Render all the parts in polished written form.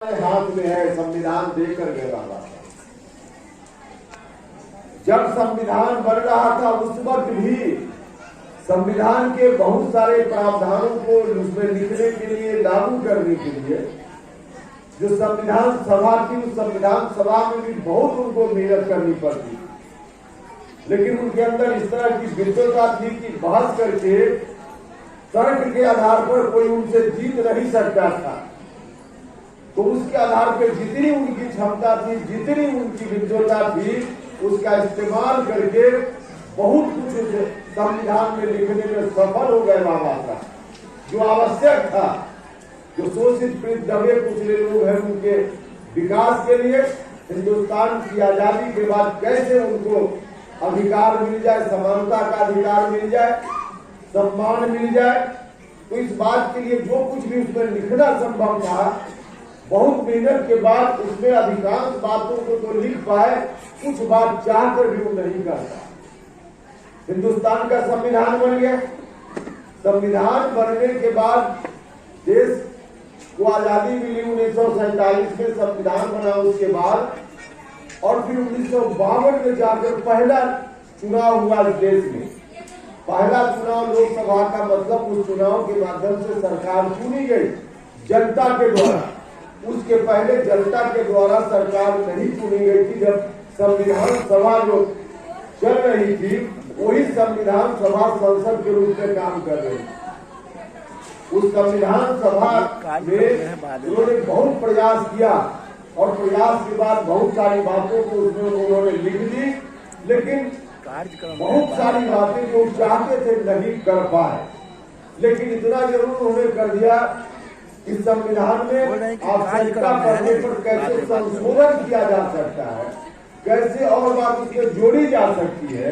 हाथ में है, संविधान देकर गए बाबा। जब संविधान बन रहा था उस वक्त भी संविधान के बहुत सारे प्रावधानों को उसमें लिखने के लिए, लागू करने के लिए जो संविधान सभा थी, उस संविधान सभा में भी बहुत उनको मेहनत करनी पड़ती, लेकिन उनके अंदर इस तरह की विद्वता थी कि बहस करके तर्क के आधार पर कोई उनसे जीत नहीं सकता था। तो उसके आधार पर जितनी उनकी क्षमता थी, जितनी उनकी विद्वता थी, उसका इस्तेमाल करके बहुत कुछ संविधान में लिखने में सफल हो गए बाबा का। जो आवश्यक था, जो शोषित पीड़ित दबे कुचले लोग हैं, उनके विकास के लिए हिंदुस्तान की आजादी के बाद कैसे उनको अधिकार मिल जाए, समानता का अधिकार मिल जाए, सम्मान मिल जाए, तो इस बात के लिए जो कुछ भी उसमें लिखना संभव था, बहुत मेहनत के बाद उसमें अधिकांश बातों को तो लिख पाए, कुछ बात चाहकर भी वो नहीं करता। हिंदुस्तान का संविधान बन गया। संविधान बनने के बाद देश को आजादी मिली 1947 में, संविधान बना उसके बाद, और फिर 1952 में जाकर पहला चुनाव हुआ इस देश में। पहला चुनाव लोकसभा का मतलब उस चुनाव के माध्यम से सरकार चुनी गई जनता के द्वारा। उसके पहले जनता के द्वारा सरकार नहीं चुनी गई थी। जब संविधान सभा जो चल रही थी, वही संविधान सभा संसद के रूप में काम कर रही थी। उस संविधान सभा में उन्होंने बहुत प्रयास किया, और प्रयास के बाद बहुत सारी बातों को उसमें उन्होंने लिख दी, लेकिन बहुत सारी बातें जो चाहते थे नहीं कर पाए। लेकिन इतना जरूर उन्होंने कर दिया, इस संविधान में आवश्यकता पड़ने पर कैसे संशोधन किया जा सकता है, कैसे और बात उसमें जोड़ी जा सकती है,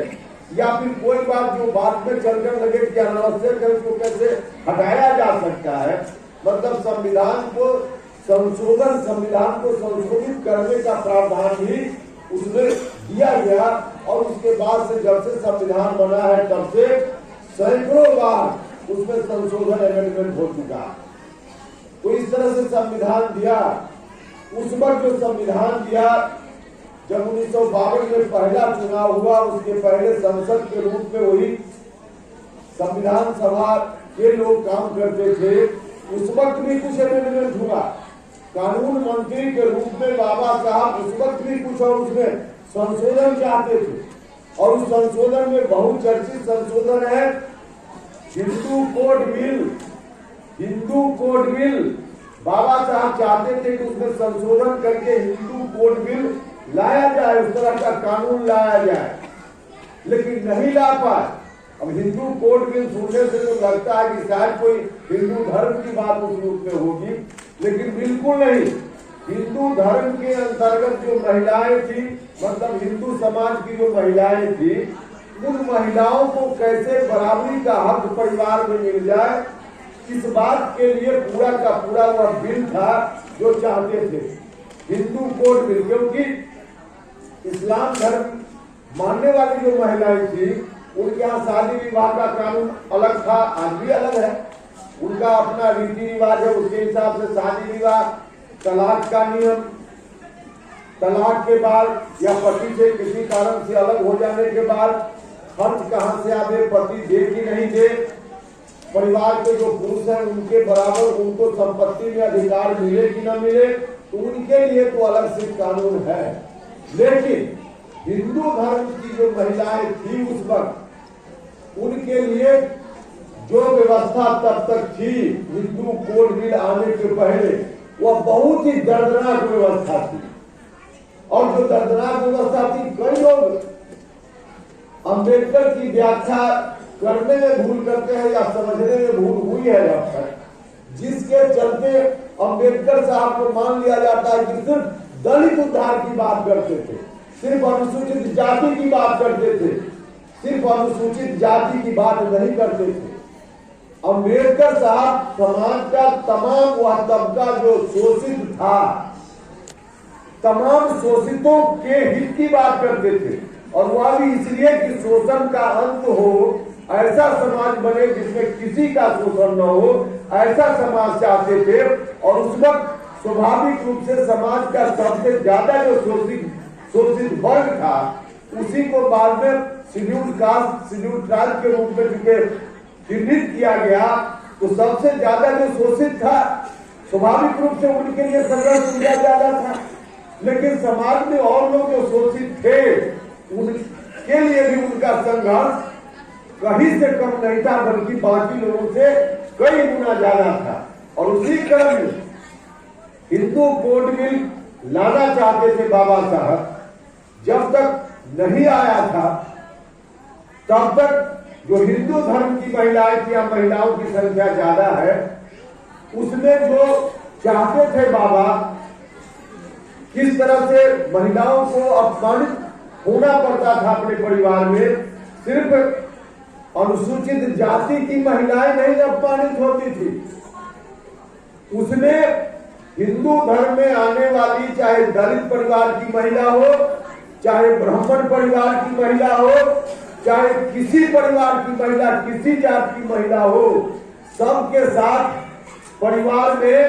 या फिर कोई बात जो बात में चलकर लगे कि अनावश्यक है, उसको कैसे हटाया जा सकता है। मतलब संविधान को संशोधित करने का प्रावधान भी उसमें दिया गया। और उसके बाद से जब से संविधान बना है, तब से सैकड़ों बार उसमें संशोधन अमेंडमेंट हो चुका। तो इस तरह से संविधान दिया। उस वक्त जो संविधान दिया, जब 1952 में पहला चुनाव हुआ, उसके पहले संसद के रूप में वही संविधान सभा के लोग काम करते थे। उस वक्त भी कुछ अमेंडमेंट हुआ। कानून मंत्री के रूप में बाबा साहब उस वक्त भी कुछ और उसमें संशोधन चाहते थे, और उस संशोधन में बहुचर्चित संशोधन है Hindu code bill. Hindu code bill Baba Saheb चाहते थे कि उसमें संशोधन करके हिंदू कोड बिल लाया जाए, उस तरह का कानून लाया जाए, लेकिन नहीं ला पाए। अब हिंदू कोड बिल सुनने से तो लगता है कि शायद कोई हिंदू धर्म की बात उस रूप में होगी, लेकिन बिल्कुल नहीं। हिंदू धर्म के अंतर्गत जो महिलाएं थी, मतलब हिंदू समाज की जो महिलाएं थी, उन महिलाओं को कैसे बराबरी का हक परिवार में मिल जाए, इस बात के लिए पूरा का पूरा वह बिल था जो चाहते थे, हिंदू कोड बिल। क्योंकि इस्लाम धर्म मानने वाली जो महिलाएं थी, उनके यहाँ शादी विवाह का कानून अलग था, आज भी अलग है। उनका अपना रीति रिवाज है, उसके हिसाब से शादी विवाह, तलाक का नियम, तलाक के बाद या पति से किसी कारण से अलग हो जाने के बाद खर्च कहाँ से आवे, पति दे कि नहीं दे, परिवार के जो पुरुष हैं उनके बराबर उनको संपत्ति में अधिकार मिले कि न मिले, तो उनके लिए तो अलग से कानून है। लेकिन हिंदू धर्म की जो महिलाएं थी उस वक्त, उनके लिए जो व्यवस्था तब तक थी हिंदू कोड बिल आने के पहले, वह बहुत ही दर्दनाक व्यवस्था थी। और जो दर्दनाक व्यवस्था थी, कई लोग अम्बेडकर की व्याख्या करने में भूल करते हैं या समझने में भूल हुई है अब तक, जिसके चलते अम्बेडकर साहब को मान लिया जाता है कि सिर्फ दलित उद्धार की बात करते थे, सिर्फ अनुसूचित जाति की बात करते थे, सिर्फ अनुसूचित जाति की बात नहीं करते थे। अम्बेडकर साहब समाज का तमाम वह तबका जो शोषित था, तमाम शोषितों के हित की बात करते थे, और वह भी इसलिए कि शोषण का अंत हो, ऐसा समाज बने जिसमें किसी का शोषण न हो, ऐसा समाज चाहते थे। और उस वक्त स्वाभाविक रूप से समाज का सबसे ज्यादा जो शोषित वर्ग था उसी को बाद में शेड्यूल्ड कास्ट शेड्यूल्ड ट्राइब के रूप में चूंकि चिन्हित किया गया, तो सबसे ज्यादा जो शोषित था स्वाभाविक रूप से उनके लिए संघर्ष किया ज्यादा था। लेकिन समाज में और लोग जो शोषित थे उनके लिए भी उनका संघर्ष कहीं से कम नहीं था, बल्कि बाकी लोगों से कई गुना ज्यादा था। और उसी क्रम में हिंदू कोड बिल लाना चाहते थे बाबा साहब, जब तक नहीं आया था तब तक जो हिंदू धर्म की महिलाएं थी या महिलाओं की संख्या ज्यादा है, उसमें जो चाहते थे बाबा किस तरह से महिलाओं को अपमानित होना पड़ता था अपने परिवार में, सिर्फ अनुसूचित जाति की महिलाएं नहीं अपमानित होती थी, उसमें हिंदू धर्म में आने वाली चाहे दलित परिवार की महिला हो, चाहे ब्राह्मण परिवार की महिला हो, चाहे किसी परिवार की महिला, किसी जात की महिला हो, सबके साथ परिवार में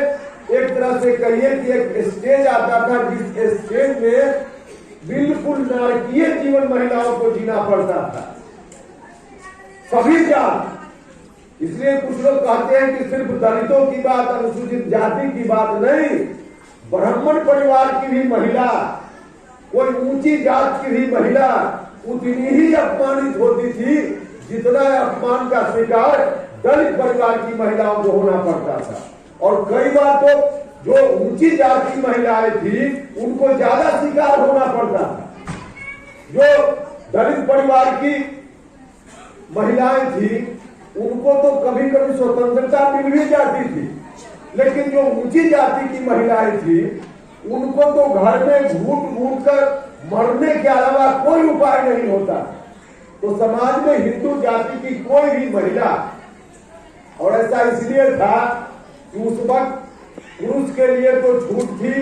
एक तरह से कहिए कि एक स्टेज आता था जिस स्टेज में बिल्कुल नारकीय जीवन महिलाओं को जीना पड़ता था, सभी जात। इसलिए कुछ लोग कहते हैं कि सिर्फ दलितों की बात, अनुसूचित जाति की बात नहीं, ब्राह्मण परिवार की भी महिला, कोई ऊंची जात की भी महिला उतनी ही अपमानित होती थी जितना अपमान का शिकार दलित परिवार की महिलाओं को होना पड़ता था। और कई बार तो जो ऊंची जात की महिलाएं थी उनको ज्यादा शिकार होना पड़ता था। जो दलित परिवार की महिलाएं थी उनको तो कभी कभी स्वतंत्रता मिल भी जाती थी, लेकिन जो ऊंची जाति की महिलाएं थी उनको तो घर में घूट कर मरने के अलावा कोई उपाय नहीं होता। तो समाज में हिंदू जाति की कोई भी महिला, और ऐसा इसलिए था कि उस वक्त पुरुष के लिए तो छूट थी,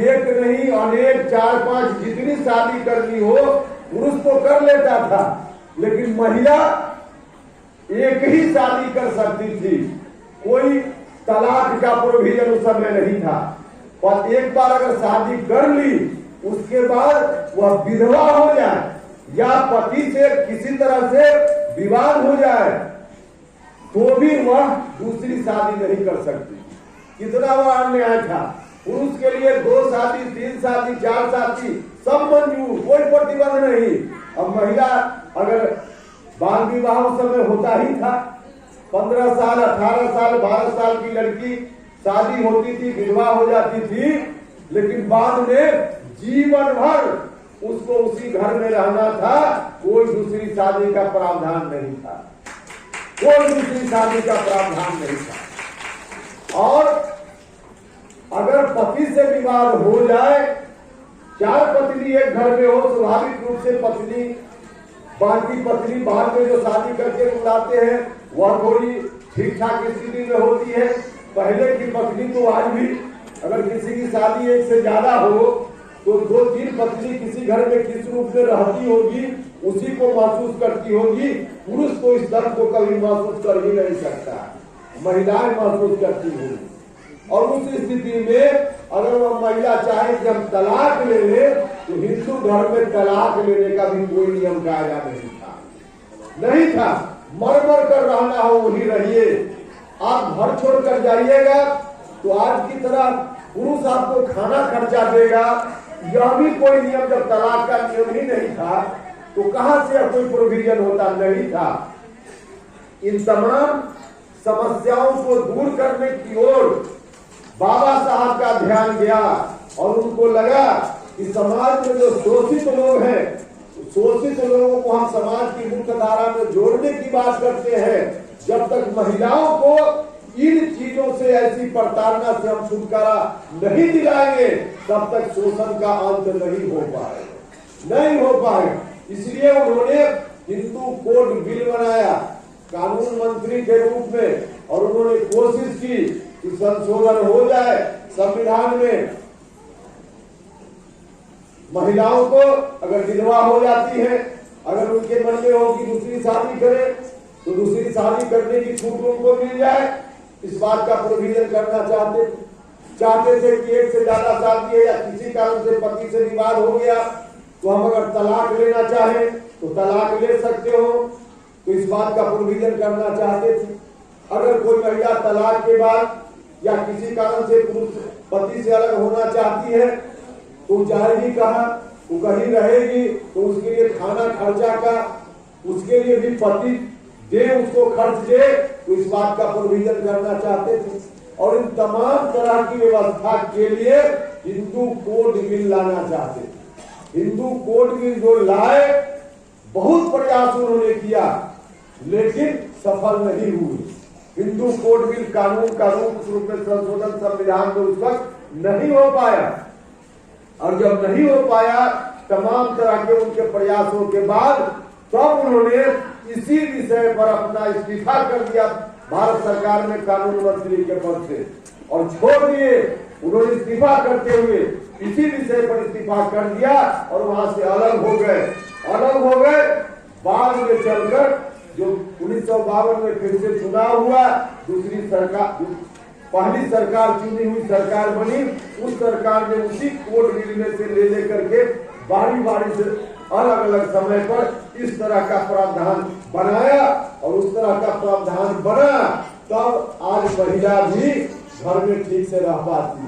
एक नहीं अनेक 4-5 जितनी शादी करनी हो पुरुष तो कर लेता था, लेकिन महिला एक ही शादी कर सकती थी। कोई तलाक का प्रोविजन उस समय नहीं था, और एक बार अगर शादी कर ली उसके बाद वह विधवा हो जाए या पति से किसी तरह से विवाद हो जाए तो भी वह दूसरी शादी नहीं कर सकती। कितना वह अन्याय था। पुरुष के लिए 2 शादी, 3 शादी, 4 शादी सब मंजूर, कोई प्रतिबंध नहीं। अब महिला अगर बाल विवाह उस समय होता ही था, 15 साल, 18 साल, 12 साल की लड़की शादी होती थी, विधवा हो जाती थी, लेकिन बाद में जीवन भर उसको उसी घर में रहना था, कोई दूसरी शादी का प्रावधान नहीं था, कोई दूसरी शादी का प्रावधान नहीं था। और अगर पति से विवाद हो जाए, 4 पत्नी एक घर में हो, स्वाभाविक रूप से पत्नी बाकी पत्नी बाद में जो शादी करके बुलाते हैं वह थोड़ी ठीक ठाक स्थिति में होती है। पहले की पत्नी तो आज भी अगर किसी की शादी एक से ज्यादा हो तो 2-3 पत्नी किसी घर में किस रूप में रहती होगी, उसी को महसूस करती होगी। पुरुष तो इस दर्द को कभी महसूस कर ही नहीं सकता, महिलाएं महसूस करती होगी। और उस स्थिति में अगर वह महिला चाहे कि हम तलाक ले ले, तो हिंदू धर्म में तलाक लेने का भी कोई नियम कायदा नहीं था। मर कर रहना हो वही रहिए, आप घर छोड़कर जाइएगा तो आज की तरह पुरुष आपको खाना खर्चा देगा, यह भी कोई नियम, जब तलाक का नियम ही नहीं था तो कहां से कोई प्रोविजन होता, नहीं था। इन तमाम समस्याओं को दूर करने की ओर बाबा साहब का ध्यान गया और उनको लगा कि समाज में जो शोषित लोग हैं, शोषित लोगों को हम समाज की मुख्य धारा में जोड़ने की बात करते हैं। जब तक महिलाओं को इन चीजों से, ऐसी प्रताड़ना से हम छुटकारा नहीं दिलाएंगे, तब तक शोषण का अंत नहीं हो पाए। इसलिए उन्होंने हिंदू कोड बिल बनाया कानून मंत्री के रूप में, और उन्होंने कोशिश की कि संशोधन हो जाए संविधान में। महिलाओं को अगर विधवा हो जाती है, अगर उनके मन में हो कि दूसरी शादी करें, तो दूसरी शादी करने की छूट उनको मिल जाए, इस बात का प्रोविजन करना चाहते थे। चाहते थे कि एक से ज्यादा शादी है या किसी कारण से पति से विवाद हो गया तो हम अगर तलाक लेना चाहें तो तलाक ले सकते हो, तो इस बात का प्रोविजन करना चाहते थे। अगर कोई महिला तलाक के बाद या किसी कारण से पुरुष पति से अलग होना चाहती है तो जाएगी कहाँ, वो कहीं रहेगी, तो उसके लिए खाना खर्चा का उसके लिए भी पति दे, उसको खर्च दे, तो इस बात का प्रोविजन करना चाहते थे। और इन तमाम तरह की व्यवस्था के लिए हिंदू कोड बिल लाना चाहते थे। हिंदू कोड बिल जो लाए, बहुत प्रयास उन्होंने किया लेकिन सफल नहीं हुए। हिंदू कोड बिल कानून का रूप में संशोधन संविधान में उस वक्त नहीं हो पाया, और जब नहीं हो पाया तमाम तरह के उनके प्रयासों के बाद तब उन्होंने इसी विषय पर अपना इस्तीफा कर दिया भारत सरकार में कानून मंत्री के पद से, और छोड़ दिए। उन्होंने इस्तीफा करते हुए इसी विषय पर इस्तीफा कर दिया और वहां से अलग हो गए। बाद में चलकर जो 1952 में फिर से चुनाव हुआ, दूसरी सरकार, पहली सरकार चुनी हुई सरकार बनी, उस सरकार ने उसी कोड बिल में से ले करके बारी से अलग अलग समय पर इस तरह का प्रावधान बनाया, और उस तरह का प्रावधान बना तब आज महिला भी घर में ठीक से रह पाती,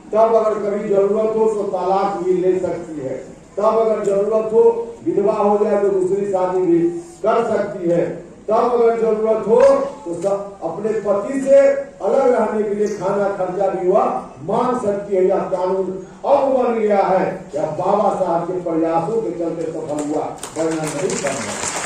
तब अगर कभी जरूरत हो तो तलाक भी ले सकती है, तब अगर जरूरत हो विधवा हो जाए तो दूसरी शादी भी कर सकती है, तब अगर जरूरत हो तो सब अपने पति से अलग रहने के लिए खाना खर्चा भी हुआ मांग सकती है। यह कानून अब बन गया है, या बाबा साहब के प्रयासों के चलते सफल हुआ, वरना नहीं करना।